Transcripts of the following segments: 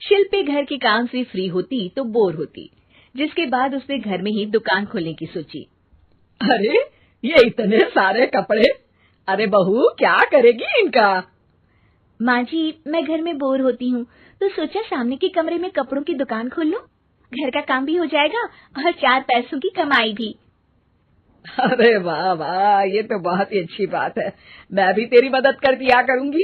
शिल्पी घर के काम से फ्री होती तो बोर होती, जिसके बाद उसने घर में ही दुकान खोलने की सोची। अरे ये इतने सारे कपड़े, अरे बहू क्या करेगी इनका? माँ जी, मैं घर में बोर होती हूँ तो सोचा सामने के कमरे में कपड़ों की दुकान खोल लूं। घर का काम भी हो जाएगा और 4 पैसों की कमाई भी। अरे वाह वाह, ये तो बहुत ही अच्छी बात है। मैं भी तेरी मदद कर दिया करूंगी।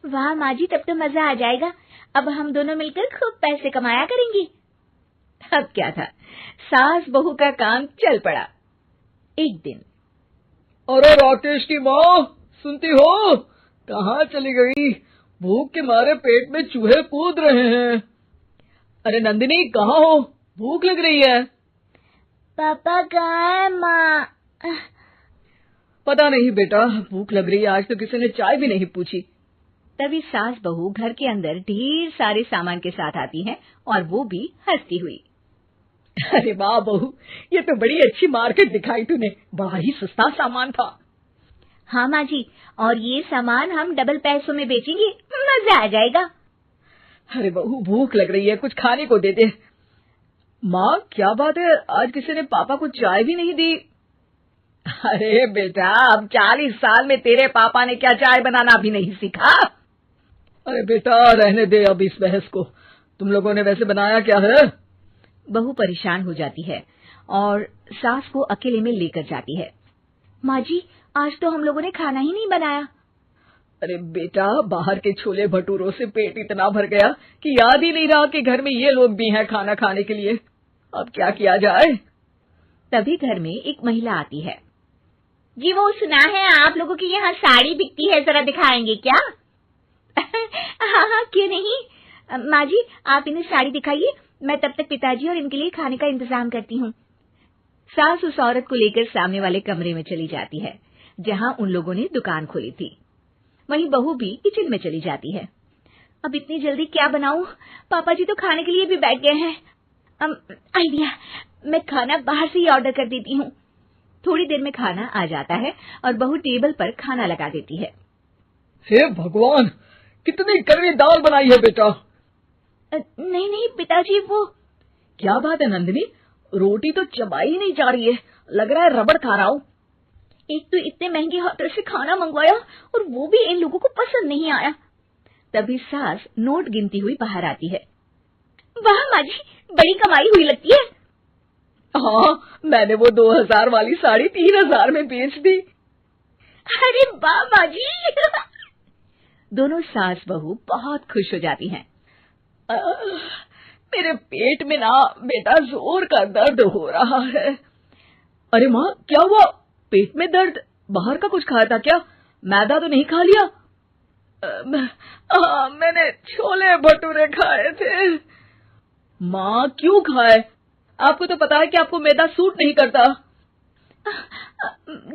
वाह माँ जी, तब तो मजा आ जाएगा। अब हम दोनों मिलकर खूब पैसे कमाया करेंगे। अब क्या था, सास बहू का काम चल पड़ा। एक दिन, अरे राकेश की माँ, सुनती हो? कहाँ चली गई? भूख के मारे पेट में चूहे कूद रहे हैं। अरे नंदिनी, कहाँ हो? भूख लग रही है। पापा कहाँ है माँ? पता नहीं बेटा, भूख लग रही है। आज तो किसी ने चाय भी नहीं पूछी। तभी सास बहू घर के अंदर ढेर सारे सामान के साथ आती हैं और वो भी हंसती हुई। अरे वाह बहू, ये तो बड़ी अच्छी मार्केट दिखाई तूने। बड़ा ही सस्ता सामान था। हाँ माँ जी, और ये सामान हम डबल पैसों में बेचेंगे, मजा आ जाएगा। अरे बहू, भूख लग रही है, कुछ खाने को दे दे। माँ क्या बात है, आज किसी ने पापा को चाय भी नहीं दी? अरे बेटा, अब 40 साल में तेरे पापा ने क्या चाय बनाना भी नहीं सीखा? अरे बेटा रहने दे अब इस बहस को। तुम लोगों ने वैसे बनाया क्या है? बहू परेशान हो जाती है और सास को अकेले में लेकर जाती है। माँ जी, आज तो हम लोगों ने खाना ही नहीं बनाया। अरे बेटा, बाहर के छोले भटूरों से पेट इतना भर गया कि याद ही नहीं रहा कि घर में ये लोग भी हैं खाना खाने के लिए। अब क्या किया जाए? तभी घर में एक महिला आती है। जी वो सुना है आप लोगों की यहाँ साड़ी बिकती है, जरा दिखाएंगे क्या? हाँ हाँ, क्यों नहीं। माँ जी, आप इन्हें साड़ी दिखाइए, मैं तब तक पिताजी और इनके लिए खाने का इंतजाम करती हूँ। सास उस औरत को लेकर सामने वाले कमरे में चली जाती है जहाँ उन लोगों ने दुकान खोली थी। वहीं बहू भी किचन में चली जाती है। अब इतनी जल्दी क्या बनाऊं? पापा जी तो खाने के लिए भी बैठ गए हैं। आइडिया, मैं खाना बाहर से ही ऑर्डर कर देती हूँ। थोड़ी देर में खाना आ जाता है और बहू टेबल पर खाना लगा देती है। हे भगवान, कितनी कड़वी दाल बनाई है बेटा। नहीं नहीं पिताजी, वो क्या बात है नंदिनी, रोटी तो चबाई नहीं जा रही है, लग रहा है रबड़ खा रहा हूँ। एक तो इतने महंगे होटल से खाना मंगवाया और वो भी इन लोगों को पसंद नहीं आया। तभी सास नोट गिनती हुई बाहर आती है। वाह माँ जी, बड़ी कमाई हुई लगती है। हाँ, मैंने वो 2000 वाली साड़ी 3000 में बेच दी। अरे वाह माँ जी। दोनों सास बहू बहुत खुश हो जाती हैं। मेरे पेट में ना बेटा जोर का दर्द हो रहा है। अरे माँ, क्या हुआ? पेट में दर्द? बाहर का कुछ खाया था क्या? मैदा तो नहीं खा लिया? मैंने छोले भटूरे खाए थे। माँ क्यों खाए? आपको तो पता है कि आपको मैदा सूट नहीं करता।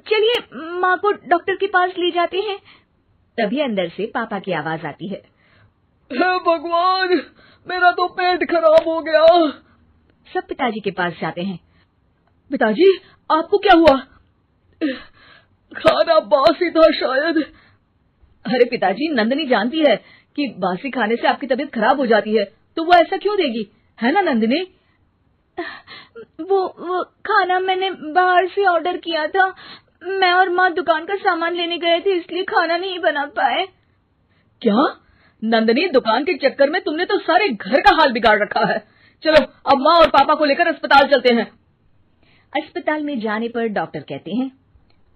चलिए माँ को डॉक्टर के पास ले जाते हैं। तभी अंदर से पापा की आवाज आती है। हे भगवान, मेरा तो पेट खराब हो गया। सब पिताजी के पास जाते हैं। पिताजी, आपको क्या हुआ? खाना बासी था शायद। अरे पिताजी, नंदिनी जानती है कि बासी खाने से आपकी तबीयत खराब हो जाती है, तो वो ऐसा क्यों देगी, है ना नंदिनी? वो खाना मैंने बाहर से ऑर्डर किया था। मैं और माँ दुकान का सामान लेने गए थे, इसलिए खाना नहीं बना पाए। क्या नंदिनी, दुकान के चक्कर में तुमने तो सारे घर का हाल बिगाड़ रखा है। चलो अब माँ और पापा को लेकर अस्पताल चलते हैं। अस्पताल में जाने पर डॉक्टर कहते हैं,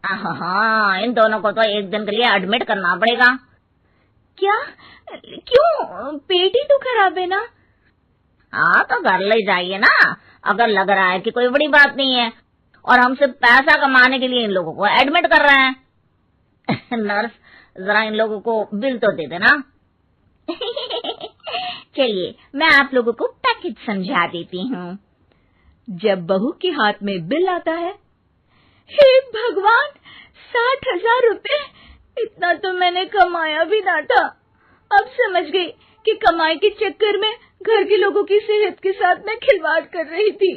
हाँ, इन दोनों को तो एक दिन के लिए एडमिट करना पड़ेगा। क्या? क्यों? पेट ही तो खराब है ना। हाँ तो घर ले जाइए ना, अगर लग रहा है कि कोई बड़ी बात नहीं है और हम सिर्फ पैसा कमाने के लिए इन लोगों को एडमिट कर रहे हैं। नर्स, जरा इन लोगों को बिल तो दे देना। चलिए मैं आप लोगों को पैकेज समझा देती हूँ। जब बहू के हाथ में बिल आता है, हे भगवान, 60,000 रुपए! इतना तो मैंने कमाया भी ना था। अब समझ गई कि कमाई के चक्कर में घर के लोगों की सेहत के साथ मैं खिलवाड़ कर रही थी।